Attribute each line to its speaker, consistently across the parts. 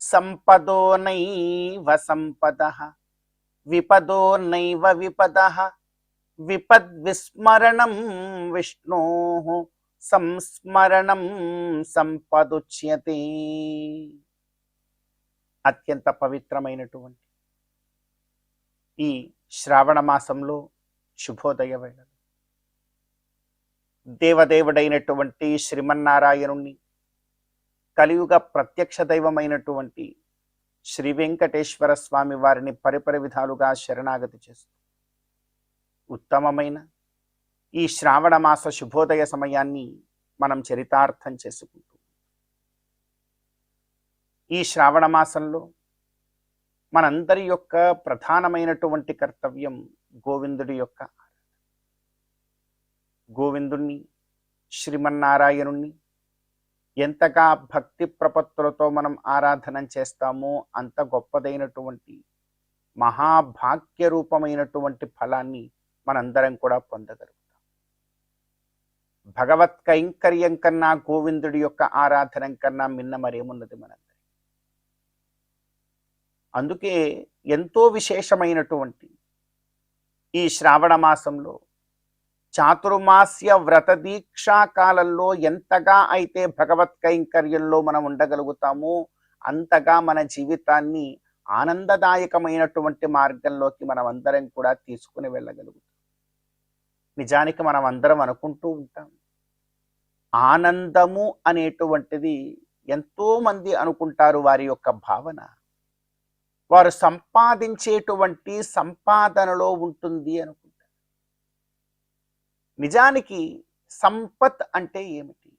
Speaker 1: సంపదో నైవ సంపదః విపదో నైవ విపదః విపద్విస్మరణం విష్ణోః సంస్మరణం సంపదుచ్యతే. అత్యంత పవిత్రమైనటువంటి ఈ శ్రావణ మాసంలో శుభోదయ వేళ దేవదేవుడైనటువంటి శ్రీమన్నారాయణుణ్ణి, కలియుగ ప్రత్యక్ష దైవమైనటువంటి శ్రీ వెంకటేశ్వర స్వామి వారిని పరిపరి విధాలుగా శరణాగతి చేస్తూ ఉత్తమమైన ఈ శ్రావణ మాస శుభోదయ సమయాన్ని మనం చరితార్థం చేసుకుంటూ, ఈ శ్రావణ మాసంలో మనందరి యొక్క ప్రధానమైనటువంటి కర్తవ్యం గోవిందుడి యొక్క గోవిందుణ్ణి, శ్రీమన్నారాయణుణ్ణి ఎంతగా భక్తి ప్రపత్తులతో మనం ఆరాధన చేస్తామో అంత గొప్పదైనటువంటి మహాభాగ్య రూపమైనటువంటి ఫలాన్ని మనందరం కూడా పొందగలుగుతాం. భగవత్ కైంకర్యం కన్నా గోవిందుడి యొక్క ఆరాధన కన్నా మిన్న మరేమున్నది మనందరి. అందుకే ఎంతో విశేషమైనటువంటి ఈ శ్రావణ మాసంలో చాతుర్మాస్య వ్రత దీక్షా కాలంలో ఎంతగా అయితే భగవత్ కైంకర్యంలో మనం ఉండగలుగుతామో అంతగా మన జీవితాన్ని ఆనందదాయకమైనటువంటి మార్గంలోకి మనం అందరం కూడా తీసుకుని వెళ్ళగలుగుతాం. నిజానికి మనం అందరం అనుకుంటూ ఉంటాం, ఆనందము అనేటువంటిది ఎంతో మంది అనుకుంటారు వారి యొక్క భావన వారు సంపాదించేటువంటి సంపాదనలో ఉంటుంది అనుకుంటారు. నిజానికి సంపత్ అంటే ఏమిటి?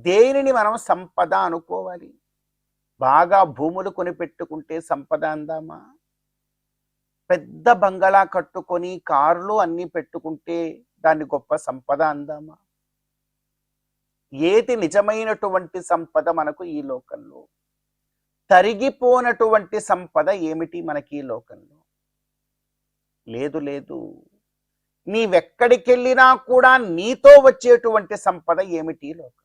Speaker 1: దేనిని మనం సంపద అనుకోవాలి? బాగా భూములు కొనిపెట్టుకుంటే సంపద అందామా? పెద్ద బంగళా కట్టుకొని కార్లు అన్నీ పెట్టుకుంటే దాన్ని గొప్ప సంపద అందామా? ఏది నిజమైనటువంటి సంపద మనకు ఈ లోకంలో? తరిగిపోనటువంటి సంపద ఏమిటి మనకి ఈ లోకంలో? లేదు లేదు. నీవెక్కడికెళ్ళినా కూడా నీతో వచ్చేటువంటి సంపద ఏమిటి లోకం?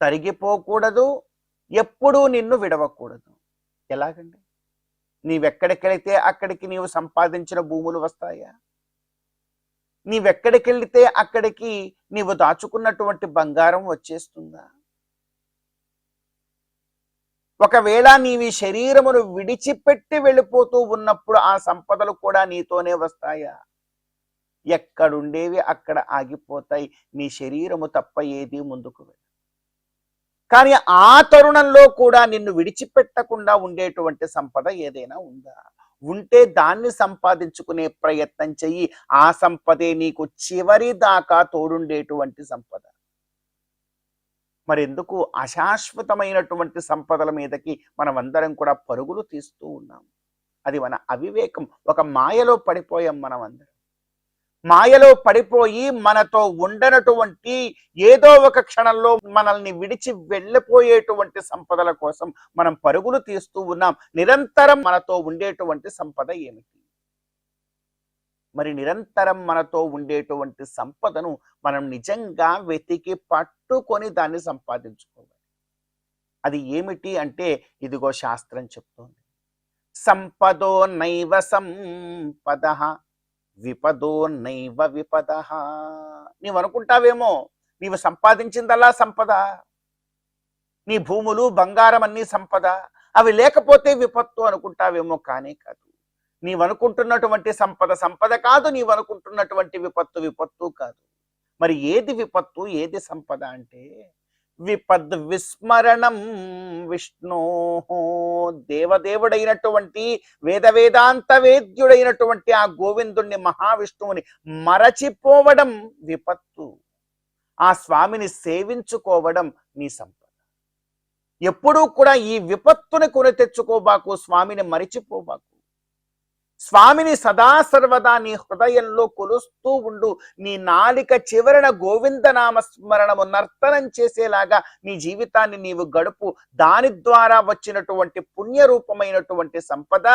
Speaker 1: తరిగిపోకూడదు, ఎప్పుడూ నిన్ను విడవకూడదు. ఎలాగండి? నీవెక్కడికెళితే అక్కడికి నీవు సంపాదించిన భూములు వస్తాయా? నీవెక్కడికెళితే అక్కడికి నీవు దాచుకున్నటువంటి బంగారం వచ్చేస్తుందా? ఒకవేళ నీవి శరీరమును విడిచిపెట్టి వెళ్ళిపోతూ ఉన్నప్పుడు ఆ సంపదలు కూడా నీతోనే వస్తాయా? ఎక్కడుండేవి అక్కడ ఆగిపోతాయి. నీ శరీరము తప్ప ఏది ముందుకు వెళ్ళదు. కానీ ఆ తరుణంలో కూడా నిన్ను విడిచిపెట్టకుండా ఉండేటువంటి సంపద ఏదైనా ఉందా? ఉంటే దాన్ని సంపాదించుకునే ప్రయత్నం చెయ్యి. ఆ సంపదే నీకు చివరి దాకా తోడుండేటువంటి సంపద. మరెందుకు అశాశ్వతమైనటువంటి సంపదల మీదకి మనమందరం కూడా పరుగులు తీస్తూ ఉన్నాం? అది మన అవివేకం. ఒక మాయలో పడిపోయాం మనం అందరం. మాయలో పడిపోయి మనతో ఉండనటువంటి ఏదో ఒక క్షణంలో మనల్ని విడిచి వెళ్ళిపోయేటువంటి సంపదల కోసం మనం పరుగులు తీస్తూ ఉన్నాం. నిరంతరం మనతో ఉండేటువంటి సంపద ఏమిటి? మరి నిరంతరం మనతో ఉండేటువంటి సంపదను మనం నిజంగా వెతికి పట్టుకొని దాన్ని సంపాదించుకోవాలి. అది ఏమిటి అంటే ఇదిగో శాస్త్రం చెప్తోంది. సంపదో నైవ సంపదః విపదో నైవ విపదః. నీవు అనుకుంటావేమో నీవు సంపాదించిందల్లా సంపద, నీ భూములు బంగారం అన్నీ సంపద, అవి లేకపోతే విపత్తు అనుకుంటావేమో. కానీ కాదు. నీవనుకుంటున్నటువంటి సంపద సంపద కాదు, నీవనుకుంటున్నటువంటి విపత్తు విపత్తు కాదు. మరి ఏది విపత్తు, ఏది సంపద అంటే విపద్ విస్మరణం విష్ణు. దేవదేవుడైనటువంటి వేదాంత వేద్యుడైనటువంటి ఆ గోవిందుణ్ణి, మహావిష్ణువుని మరచిపోవడం విపత్తు. ఆ స్వామిని సేవించుకోవడం నీ సంపద. ఎప్పుడూ కూడా ఈ విపత్తుని కొని తెచ్చుకోబాకు, స్వామిని మరిచిపోబాకు. స్వామిని సదా సర్వదా నీ హృదయంలో కొలుస్తూ ఉండు. నీ నాలిక చివరన గోవిందనామ స్మరణము నర్తనం చేసేలాగా నీ జీవితాన్ని నీవు గడుపు. దాని ద్వారా వచ్చినటువంటి పుణ్యరూపమైనటువంటి సంపద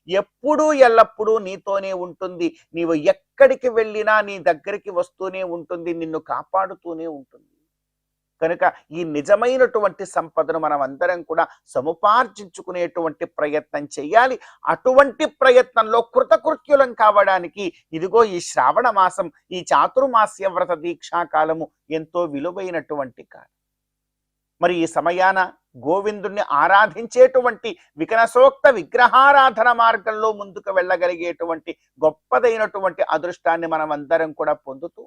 Speaker 1: ఎప్పుడూ ఎల్లప్పుడూ నీతోనే ఉంటుంది. నీవు ఎక్కడికి వెళ్ళినా నీ దగ్గరికి వస్తూనే ఉంటుంది, నిన్ను కాపాడుతూనే ఉంటుంది. కనుక ఈ నిజమైనటువంటి సంపదను మనం అందరం కూడా సముపార్జించుకునేటువంటి ప్రయత్నం చేయాలి. అటువంటి ప్రయత్నంలో కృతకృత్యులం కావడానికి ఇదిగో ఈ శ్రావణ మాసం, ఈ చాతుర్మాస్య వ్రత దీక్షా కాలము ఎంతో విలువైనటువంటి కాలం. మరి ఈ సమయాన గోవిందుణ్ణి ఆరాధించేటువంటి వికనసోక్త విగ్రహారాధన మార్గంలో ముందుకు వెళ్ళగలిగేటువంటి గొప్పదైనటువంటి అదృష్టాన్ని మనం అందరం కూడా పొందుతూ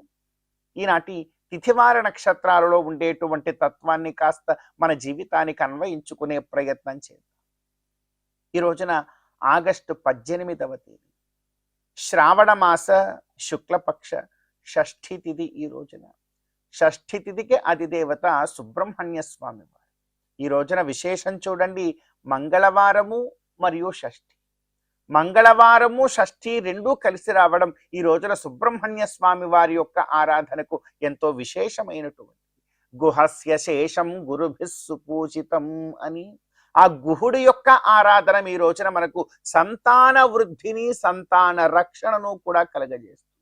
Speaker 1: ఈనాటి తిథివార నక్షత్రాలలో ఉండేటువంటి తత్వాన్ని కాస్త మన జీవితానికి అన్వయించుకునే ప్రయత్నం చేద్దాం. ఈ రోజున ఆగస్టు 18వ తేదీ, శ్రావణ మాస శుక్లపక్ష షష్ఠి తిథి. ఈ రోజున షష్ఠి తిథికి అధిదేవత సుబ్రహ్మణ్య స్వామి వారు. ఈ రోజున విశేషం చూడండి, మంగళవారము మరియు షష్ఠి. మంగళవారము షష్ఠి రెండూ కలిసి రావడం ఈ రోజున సుబ్రహ్మణ్య స్వామి వారి యొక్క ఆరాధనకు ఎంతో విశేషమైనటువంటి. గుహస్య శేషం గురుభిః సుపూజితం అని ఆ గుహుడి యొక్క ఆరాధన ఈ రోజున మనకు సంతాన వృద్ధిని, సంతాన రక్షణను కూడా కలగజేస్తుంది.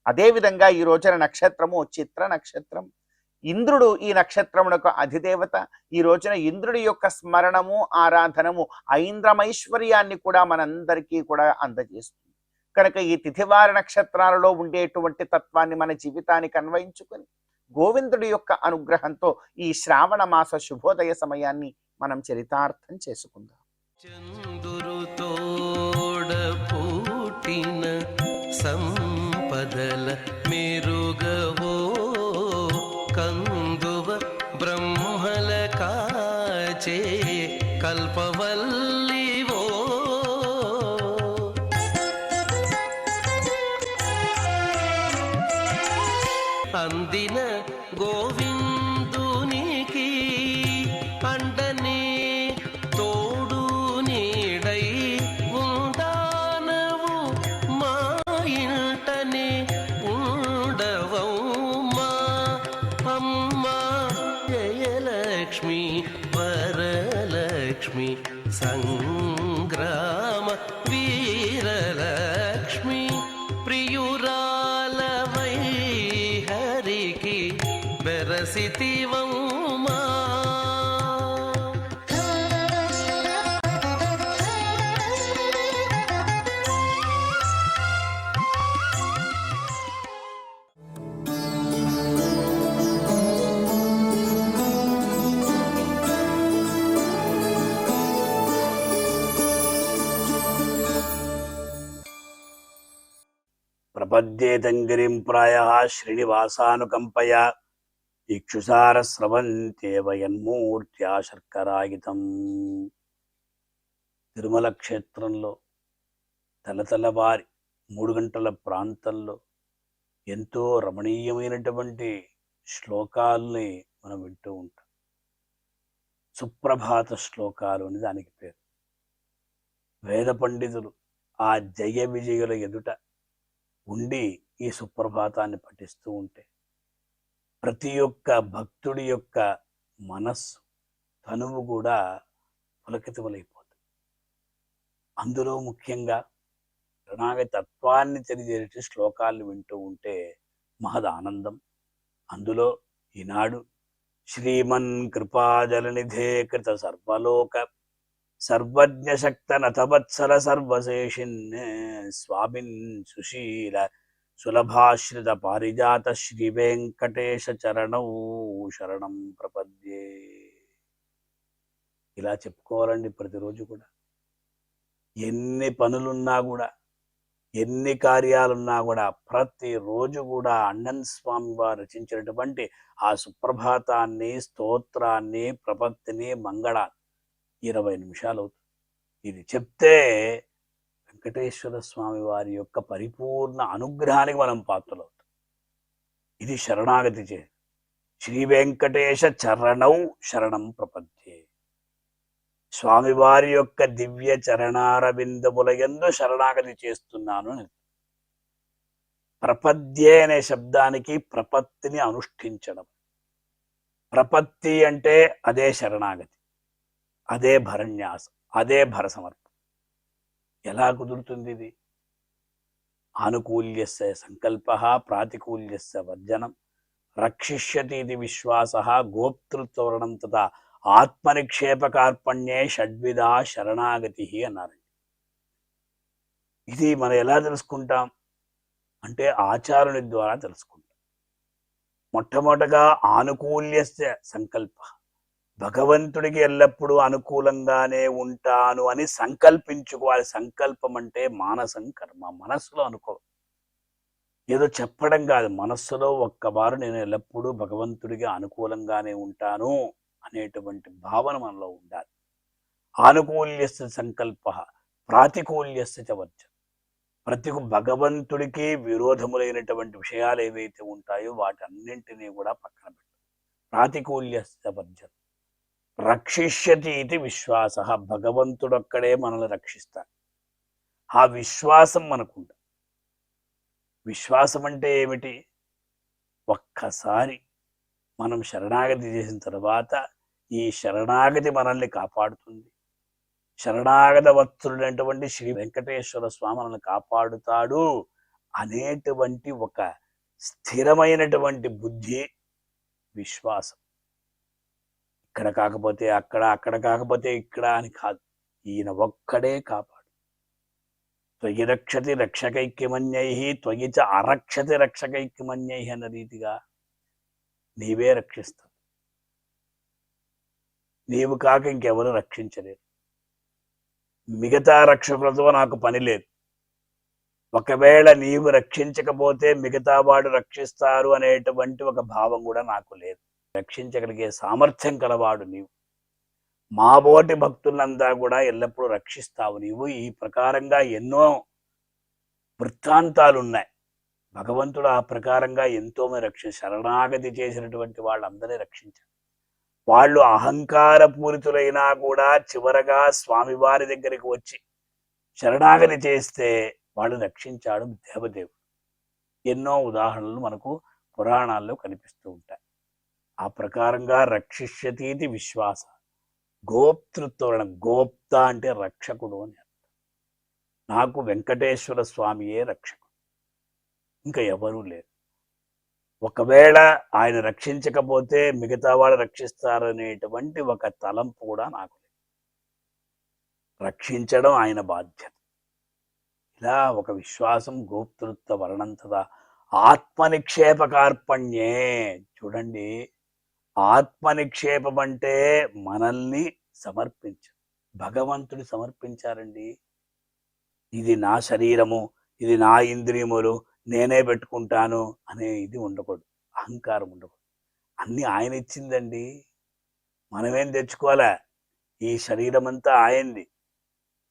Speaker 1: అదేవిధంగా ఈ రోజున నక్షత్రము చిత్ర నక్షత్రం. ఇంద్రుడు ఈ నక్షత్రమునకు అధిదేవత. ఈ రోజున ఇంద్రుడి యొక్క స్మరణము, ఆరాధనము ఐంద్రమైశ్వర్యాన్ని కూడా మనందరికీ కూడా అందజేస్తుంది. కనుక ఈ తిథివార నక్షత్రాలలో ఉండేటువంటి తత్వాన్ని మన జీవితానికి అన్వయించుకొని గోవిందుడి యొక్క అనుగ్రహంతో ఈ శ్రావణ మాస శుభోదయ సమయాన్ని మనం చరితార్థం చేసుకుందాం. సంపదల మెరుగవో కందువ బ్రహ్మల కాచే కల్పవల్లివో అందిన గోవిందునికి అండనే తోడు నీడై ఉండానవు మా ఇంటనే ఉండవమ్మా అమ్మా జయలక్ష్మి వరలక్ష్మి సంగ్రామ వీరలక్ష్మి ప్రియురాలవై హరికి బెరసితివమ్మా.
Speaker 2: ప్రపద్యేతంగిరిం ప్రాయః శ్రీనివాసానుకంపయా ఇక్షుసారస్రవంతేవ యన్మూర్త్యా శర్కరాయుతం. తిరుమల క్షేత్రంలో తెల్లవారి 3 గంటల ప్రాంతంలో ఎంతో రమణీయమైనటువంటి శ్లోకాల్ని మనం వింటూ ఉంటాం. సుప్రభాత శ్లోకాలు అని దానికి పేరు. వేద పండితులు ఆ జయ విజయుల ఎదుట ఉండి ఈ సుప్రభాతాన్ని పఠిస్తూ ఉంటే ప్రతి ఒక్క భక్తుడి యొక్క మనస్సు, తనువు కూడా పులకితములైపోతుంది. అందులో ముఖ్యంగా శరణాగతి తత్వాన్ని తెలియజేసే శ్లోకాలను వింటూ ఉంటే మహద్ ఆనందం. అందులో ఈనాడు శ్రీమన్ కృపాజలనిధే కృత సర్వలోక సర్వజ్ఞ శక్త నతవత్సల సర్వశేషిన్ స్వామిన్ సుశీల సులభాశ్రిత పారిజాత శ్రీ వెంకటేశ చరణౌ శరణం ప్రపద్యే. ఇలా చెప్పుకోవాలండి ప్రతిరోజు కూడా. ఎన్ని పనులున్నా కూడా, ఎన్ని కార్యాలున్నా కూడా ప్రతిరోజు కూడా అన్నన్ స్వామి వారు రచించినటువంటి ఆ సుప్రభాతాన్ని, స్తోత్రాన్ని, ప్రపత్తిని, మంగళాన్ని 20 నిమిషాలు అవుతుంది. ఇది చెప్తే వెంకటేశ్వర స్వామి వారి యొక్క పరిపూర్ణ అనుగ్రహానికి మనం పాత్రలవుతాం. ఇది శరణాగతి చే శ్రీ వెంకటేశ చరణౌ శరణం ప్రపద్యే. స్వామివారి యొక్క దివ్య చరణారవిందముల యందు శరణాగతి చేస్తున్నాను అని. ప్రపద్యే అనే శబ్దానికి ప్రపత్తిని అనుష్ఠించడం. ప్రపత్తి అంటే అదే శరణాగతి, అదే భరన్యాసం, అదే భర సమర్పణ. ఎలా కుదురుతుంది ఇది? ఆనుకూల్యస్య సంకల్పః ప్రాతికూల్యస్య వర్జనం రక్షిష్యతి ఇది విశ్వాసః గోప్తృత్వరణం తథా ఆత్మనిక్షేపకార్పణ్యే షడ్విధా శరణాగతి అన్నారు. ఇది మనం ఎలా తెలుసుకుంటాం అంటే ఆచారుని ద్వారా తెలుసుకుంటాం. మొట్టమొదటగా ఆనుకూల్యస్య సంకల్ప, భగవంతుడికి ఎల్లప్పుడూ అనుకూలంగానే ఉంటాను అని సంకల్పించుకోవాలి. సంకల్పం అంటే మానసం కర్మ, మనస్సులో అనుకో, ఏదో చెప్పడం కాదు, మనస్సులో ఒక్కబారు నేను ఎల్లప్పుడూ భగవంతుడికి అనుకూలంగానే ఉంటాను అనేటువంటి భావన మనలో ఉండాలి. ఆనుకూల్యస్య సంకల్ప ప్రాతికూల్యస్య చ వర్జనం. భగవంతుడికి విరోధములైనటువంటి విషయాలు ఏవైతే ఉంటాయో వాటన్నింటినీ కూడా పక్కన పెట్టు. ప్రాతికూల్యస్య వర్జనం రక్షిష్యతి ఇది విశ్వాస. భగవంతుడొక్కడే మనల్ని రక్షిస్తాడు. ఆ విశ్వాసం మనకుంది. విశ్వాసం అంటే ఏమిటి? ఒక్కసారి మనం శరణాగతి చేసిన తర్వాత ఈ శరణాగతి మనల్ని కాపాడుతుంది. శరణాగత వత్సలుడైనటువంటి శ్రీ వెంకటేశ్వర స్వామి మనల్ని కాపాడుతాడు అనేటువంటి ఒక స్థిరమైనటువంటి బుద్ధి విశ్వాసం. ఇక్కడ కాకపోతే అక్కడ, అక్కడ కాకపోతే ఇక్కడ అని కాదు, ఈయన ఒక్కడే కాపాడు. త్వయి రక్షతి రక్షకైక్యమన్యై త్వయి చ అరక్షతి రక్షకైక్యమన్యై అన్న రీతిగా నీవే రక్షిస్తావు. నీవు కాక ఇంకెవరు రక్షించలేరు. మిగతా రక్షకులతో నాకు పని లేదు. ఒకవేళ నీవు రక్షించకపోతే మిగతా వాడు రక్షిస్తారు అనేటువంటి ఒక భావం కూడా నాకు లేదు. రక్షించగలిగే సామర్థ్యం కలవాడు నీవు. మా బోటి భక్తులంతా కూడా ఎల్లప్పుడూ రక్షిస్తావు నీవు. ఈ ప్రకారంగా ఎన్నో వృత్తాంతాలు ఉన్నాయి. భగవంతుడు ఆ ప్రకారంగా ఎంతో మంది శరణాగతి చేసినటువంటి వాళ్ళందరినీ రక్షించారు. వాళ్ళు అహంకార పూరితులైనా కూడా చివరగా స్వామివారి దగ్గరికి వచ్చి శరణాగతి చేస్తే వాళ్ళు రక్షించాడు దేవదేవుడు. ఎన్నో ఉదాహరణలు మనకు పురాణాల్లో కనిపిస్తూ ఉంటాయి. ఆ ప్రకారంగా రక్షిష్యతీతి విశ్వాస. గోప్తృత్వం, గోప్త అంటే రక్షకుడు అని అర్థం. నాకు వెంకటేశ్వర స్వామియే రక్షకుడు, ఇంకా ఎవరూ లేరు. ఒకవేళ ఆయన రక్షించకపోతే మిగతా వాళ్ళు రక్షిస్తారనేటువంటి ఒక తలంపు కూడా నాకు లేదు. రక్షించడం ఆయన బాధ్యత. ఇలా ఒక విశ్వాసం గోప్తృత్వ వర్ణంతద ఆత్మనిక్షేపకార్పణ్యే. చూడండి, ఆత్మనిక్షేపం అంటే మనల్ని సమర్పించు. భగవంతుడు సమర్పించారండి. ఇది నా శరీరము, ఇది నా ఇంద్రియములు, నేనే పెట్టుకుంటాను అనే ఇది ఉండకూడదు, అహంకారం ఉండకూడదు. అన్నీ ఆయన ఇచ్చిందండి, మనమేం తెచ్చుకోవాలా? ఈ శరీరం అంతా ఆయనది.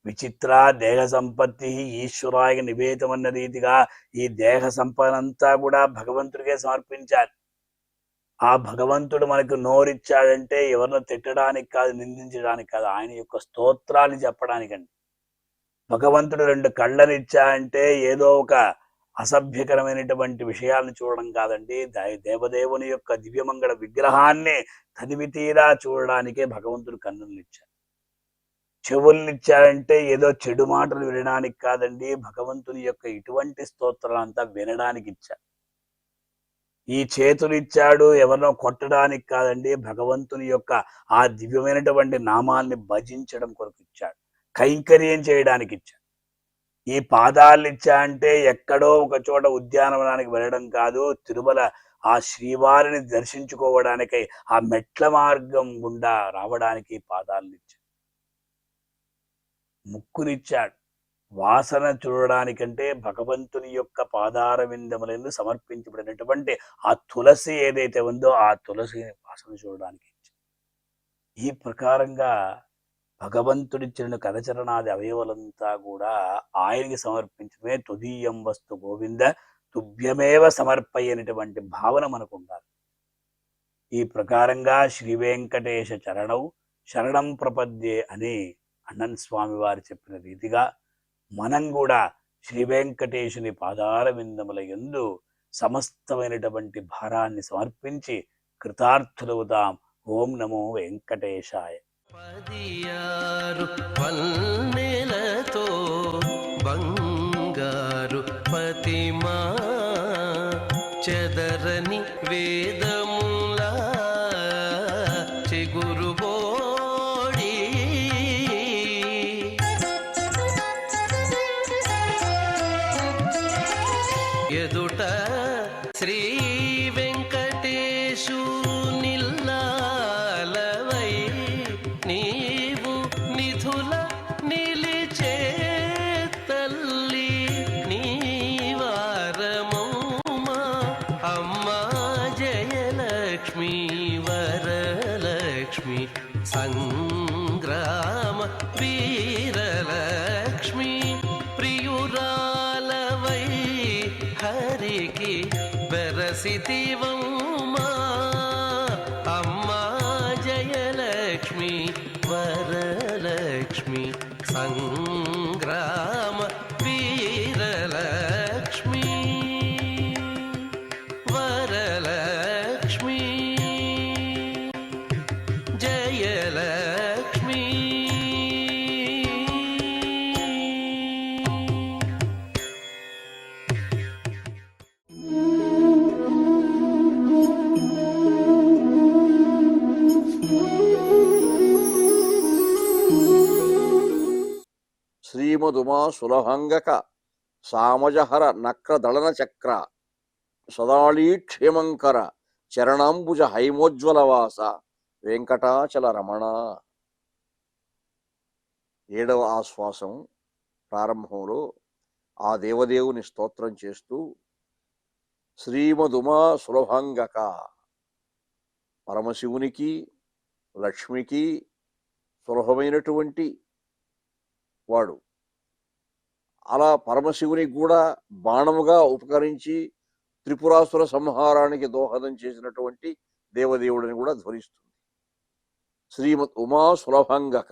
Speaker 2: విచిత్ర దేహ సంపత్తి ఈశ్వరాయ నివేదం అన్న రీతిగా ఈ దేహ సంపదంతా కూడా భగవంతుడికే సమర్పించాలి. ఆ భగవంతుడు మనకు నోరిచ్చాడంటే ఎవరినో తిట్టడానికి కాదు, నిందించడానికి కాదు, ఆయన యొక్క స్తోత్రాలు చెప్పడానికండి. భగవంతుడు 2 కళ్ళని ఇచ్చాడంటే ఏదో ఒక అసభ్యకరమైనటువంటి విషయాలను చూడడం కాదండి. దేవదేవుని యొక్క దివ్యమంగళ విగ్రహాన్ని తనివి తీరా చూడడానికే భగవంతుడు కన్నులను ఇచ్చాడు. చెవుల్ని ఇచ్చాడంటే ఏదో చెడు మాటలు వినడానికి కాదండి, భగవంతుని యొక్క ఇటువంటి స్తోత్రాలంతా వినడానికి ఇచ్చాడు. ఈ చేతులు ఇచ్చాడు ఎవరినో కొట్టడానికి కాదండి, భగవంతుని యొక్క ఆ దివ్యమైనటువంటి నామాల్ని భజించడం కొరకు ఇచ్చాడు, కైంకర్యం చేయడానికి ఇచ్చాడు. ఈ పాదాలు ఇచ్చా అంటే ఎక్కడో ఒక చోట ఉద్యానవనానికి వెళ్ళడం కాదు, తిరుమల ఆ శ్రీవారిని దర్శించుకోవడానికై ఆ మెట్ల మార్గం గుండా రావడానికి పాదాలను ఇచ్చాడు. ముక్కునిచ్చాడు వాసన చూడడానికంటే భగవంతుని యొక్క పాదార విందములందు సమర్పించబడినటువంటి ఆ తులసి ఏదైతే ఉందో ఆ తులసి వాసన చూడడానికి ఇచ్చాడు. ఈ ప్రకారంగా భగవంతుడిచ్చిన కరచరణాది అవయవులంతా కూడా ఆయనకి సమర్పించడమే తుదీయం వస్తు గోవింద తుభ్యమేవ సమర్పయ్యనటువంటి భావన మనకు ఉండాలి. ఈ ప్రకారంగా శ్రీ వెంకటేశ చరణౌ శరణం ప్రపద్యే అని అన్నన్ స్వామి వారు చెప్పిన రీతిగా మనం కూడా శ్రీ వెంకటేశుని పాదార విందముల యందు సమస్తమైనటువంటి భారాన్ని సమర్పించి కృతార్థులవుతాం. ఓం నమో వెంకటేశాయ.
Speaker 3: 16 పల్లెలతో బంగారు పతిమా చెదరని వేదములా చిగురుబోడి ఎదుట శ్రీ వెంకటేశు నిల్లాలవై నీవు నిధుల నిలిచే తల్లి నీవారమౌమా అమ్మా జయలక్ష్మి వరలక్ష్మి సంగ్రామ వీరలక్ష్మి ప్రియురాలవై హరికి వెరసితివౌమా అమ్మా జయలక్ష్మి వరలక్ష్మి సంగ్రామ వీరలక్ష్మి వరలక్ష్మి జయలక్ష్మి.
Speaker 4: శ్రీమదుమా సులభంగక సామజహర నక్రదళన చక్ర సదాళీక్షేమంకర చరణాంబుజ హైమోజ్వలవాస వెంకటాచల రమణ. 7వ ఆశ్వాసం ప్రారంభంలో ఆ దేవదేవుని స్తోత్రం చేస్తూ శ్రీమదుమా సులభంగక పరమశివునికి లక్ష్మికి సులభమైనటువంటి వాడు, అలా పరమశివునికి కూడా బాణముగా ఉపకరించి త్రిపురాసుర సంహారానికి దోహదం చేసినటువంటి దేవదేవుడిని కూడా ధ్వనిస్తుంది. శ్రీమద్ ఉమా సులభంగక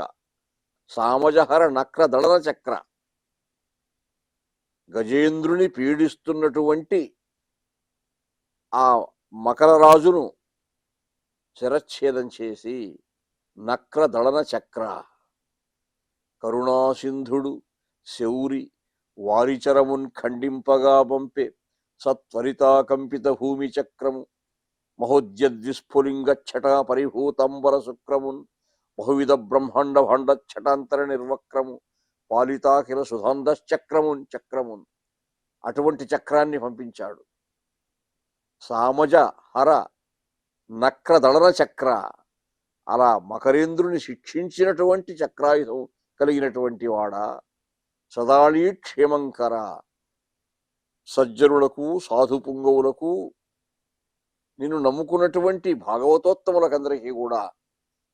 Speaker 4: సామజహర నక్ర దళన చక్ర గజేంద్రుని పీడిస్తున్నటువంటి ఆ మకర రాజును శిరచ్ఛేదం చేసి నక్ర దళన చక్ర కరుణాసింధుడు శౌరి వారిచరమున్ ఖండింపగా పంపే సత్వరితాకంపిత భూమి చక్రము మహోద్యద్విస్ఫులింగ ఛట పరిభూతంబర శుక్రమున్ బహువిధ బ్రహ్మాండ భాండ ఛటాంతర నిర్వక్రము పాలితాఖిల సుధాంధశ్చక్రమున్ చక్రమున్ అటువంటి చక్రాన్ని పంపించాడు. సామజ హర నక్రదళన చక్ర అలా మకరేంద్రుని శిక్షించినటువంటి చక్రాయుధం కలిగినటువంటి వాడా. సదాళీ క్షేమంకర సజ్జనులకు సాధు పుంగవులకు నిన్ను నమ్ముకున్నటువంటి భాగవతోత్తములకందరికీ కూడా,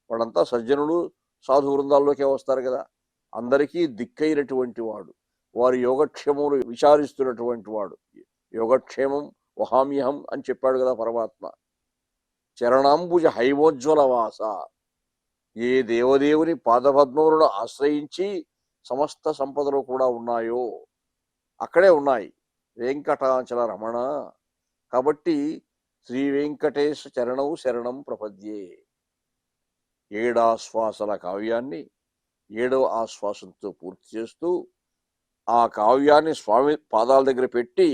Speaker 4: వాళ్ళంతా సజ్జనులు సాధు బృందాల్లోకే వస్తారు కదా, అందరికీ దిక్కైనటువంటి వాడు, వారి యోగక్షేమములు విచారిస్తున్నటువంటి వాడు. యోగక్షేమం వహామ్యహం అని చెప్పాడు కదా పరమాత్మ. చరణాంబుజ హైమోజ్వల వాస ఏ దేవదేవుని పాదపద్మములను ఆశ్రయించి సమస్త సంపదలు కూడా ఉన్నాయో అక్కడే ఉన్నాయి వెంకటాచల రమణ. కాబట్టి శ్రీ వెంకటేశ చరణం శరణం ప్రపద్యే. 7 ఆశ్వాసల కావ్యాన్ని 7వ ఆశ్వాసంతో పూర్తి చేస్తూ ఆ కావ్యాన్ని స్వామి పాదాల దగ్గర పెట్టి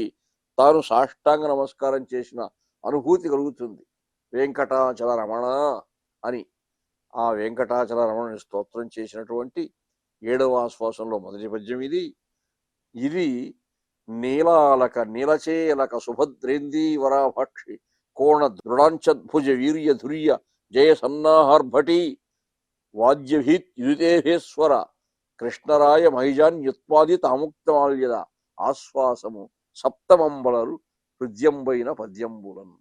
Speaker 4: తాను సాష్టాంగ నమస్కారం చేసిన అనుభూతి కలుగుతుంది. వెంకటాచల రమణ అని ఆ వెంకటాచల రమణని స్తోత్రం చేసినటువంటి 7వ ఆశ్వాసంలో మొదటి పద్యం ఇది. ఇది నీలాలక నీలచేలక సుభద్రేందీవరాభక్షి కోణ దృఢాంచద్భుజ వీర్య ధుర్య జయ సన్నాహార్భటి వాద్యభీత్యుతేభేశ్వర కృష్ణరాయ మహిజాన్యుత్పాది తాముక్తమాల్యద ఆశ్వాసము సప్తమంబలరు హృద్యంబైన పద్యంబులను.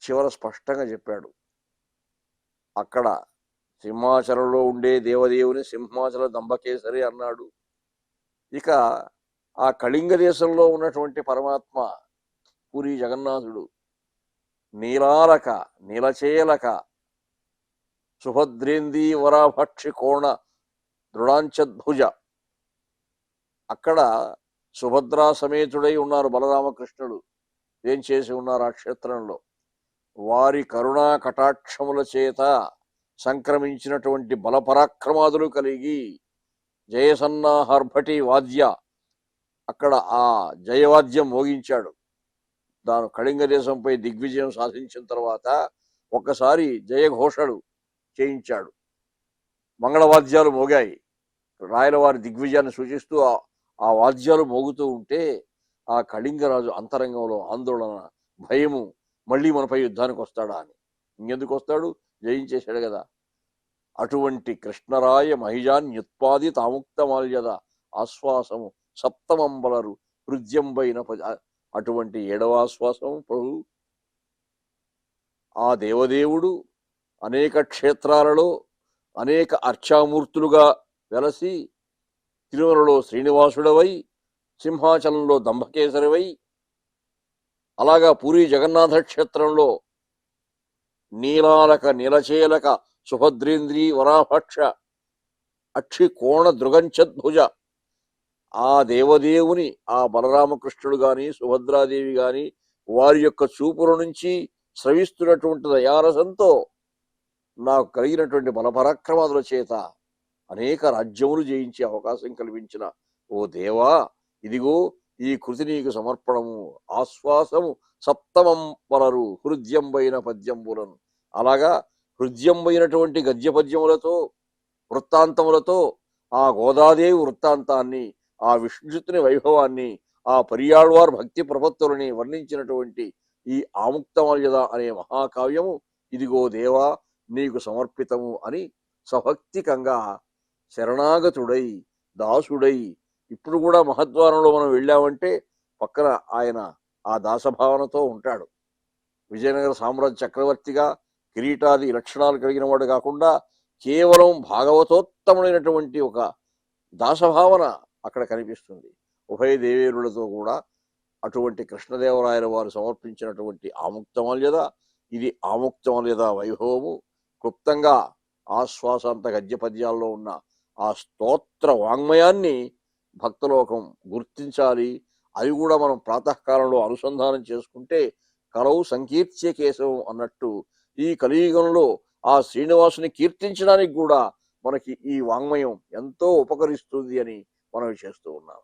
Speaker 4: చివర స్పష్టంగా చెప్పాడు. అక్కడ సింహాచలంలో ఉండే దేవదేవుని సింహాచల దంబకేసరి అన్నాడు. ఇక ఆ కళింగ దేశంలో ఉన్నటువంటి పరమాత్మ పూరి జగన్నాథుడు నీలాలక నీలచేలక సుభద్రేందీ వరాభక్షి కోణ దృఢాంచద్భుజ. అక్కడ సుభద్రా సమేతుడై ఉన్నారు బలరామకృష్ణుడు. ఏం చేసి ఉన్నారు ఆ క్షేత్రంలో? వారి కరుణా కటాక్షముల చేత సంక్రమించినటువంటి బలపరాక్రమాదులు కలిగి జయసన్నాహర్భటి వాద్య అక్కడ ఆ జయవాద్యం మోగించాడు. దాని కళింగ దేశంపై దిగ్విజయం సాధించిన తర్వాత ఒక్కసారి జయఘోషడు చేయించాడు. మంగళవాద్యాలు మోగాయి. రాయలవారి దిగ్విజయాన్ని సూచిస్తూ ఆ వాద్యాలు మోగుతూ ఉంటే ఆ కళింగరాజు అంతరంగంలో ఆందోళన, భయము, మళ్ళీ మనపై యుద్ధానికి వస్తాడా అని. ఇంకెందుకు వస్తాడు? జయించేశాడు కదా. అటువంటి కృష్ణరాయ మహిజాన్యుత్పాది తాముక్తమాల్యద ఆశ్వాసము సప్తమంబలరు హృద్యంబైన అటువంటి 7వ ఆశ్వాసము ప్రభు. ఆ దేవదేవుడు అనేక క్షేత్రాలలో అనేక అర్చామూర్తులుగా వెలసి తిరుమలలో శ్రీనివాసుడవై, సింహాచలంలో దంభకేసరివై, అలాగా పూరి జగన్నాథ క్షేత్రంలో నీలాలక నీలచేలక సుభద్రేంద్రీ వరాభక్ష అక్షి కోణ దృగంచద్భుజ. ఆ దేవదేవుని ఆ బలరామకృష్ణుడు గాని సుభద్రాదేవి గాని వారి యొక్క చూపుల నుంచి స్రవిస్తున్నటువంటి దయారసంతో నాకు కలిగినటువంటి బలపరాక్రమాదుల చేత అనేక రాజ్యములు జయించే అవకాశం కల్పించిన ఓ దేవా, ఇదిగో ఈ కృతి నీకు సమర్పణము. ఆశ్వాసము సప్తమం వలరు హృద్యంబైన పద్యంబులను. అలాగా హృద్యంబైనటువంటి గద్య పద్యములతో వృత్తాంతములతో ఆ గోదాదేవి వృత్తాంతాన్ని, ఆ విష్ణుచిత్తుని వైభవాన్ని, ఆ పరియాళ్వార్ భక్తి ప్రపత్తులని వర్ణించినటువంటి ఈ ఆముక్తమాల్యద అనే మహాకావ్యము ఇదిగో దేవా నీకు సమర్పితము అని సభక్తికంగా శరణాగతుడై దాసుడై, ఇప్పుడు కూడా మహద్వారంలో మనం వెళ్ళామంటే పక్కన ఆయన ఆ దాసభావనతో ఉంటాడు. విజయనగర సామ్రాజ్య చక్రవర్తిగా కిరీటాది లక్షణాలు కలిగిన వాడు కాకుండా కేవలం భాగవతోత్తముడైనటువంటి ఒక దాసభావన అక్కడ కనిపిస్తుంది. ఉభయ దేవేరులతో కూడా అటువంటి కృష్ణదేవరాయల వారు సమర్పించినటువంటి ఆముక్తమాల్యద, ఇది ఆముక్తమాల్యద వైభవము. క్లుప్తంగా ఆశ్వాసాంత గద్య పద్యాల్లో ఉన్న ఆ స్తోత్ర వాంగ్మయాన్ని భక్తలోకం గుర్తించాలి. అవి కూడా మనం ప్రాతకాలంలో అనుసంధానం చేసుకుంటే కలవు సంకీర్త్య కేశవం అన్నట్టు ఈ కలియుగంలో ఆ శ్రీనివాసుని కీర్తించడానికి కూడా మనకి ఈ వాంగ్మయం ఎంతో ఉపకరిస్తుంది అని మనం చేస్తూ ఉన్నాం.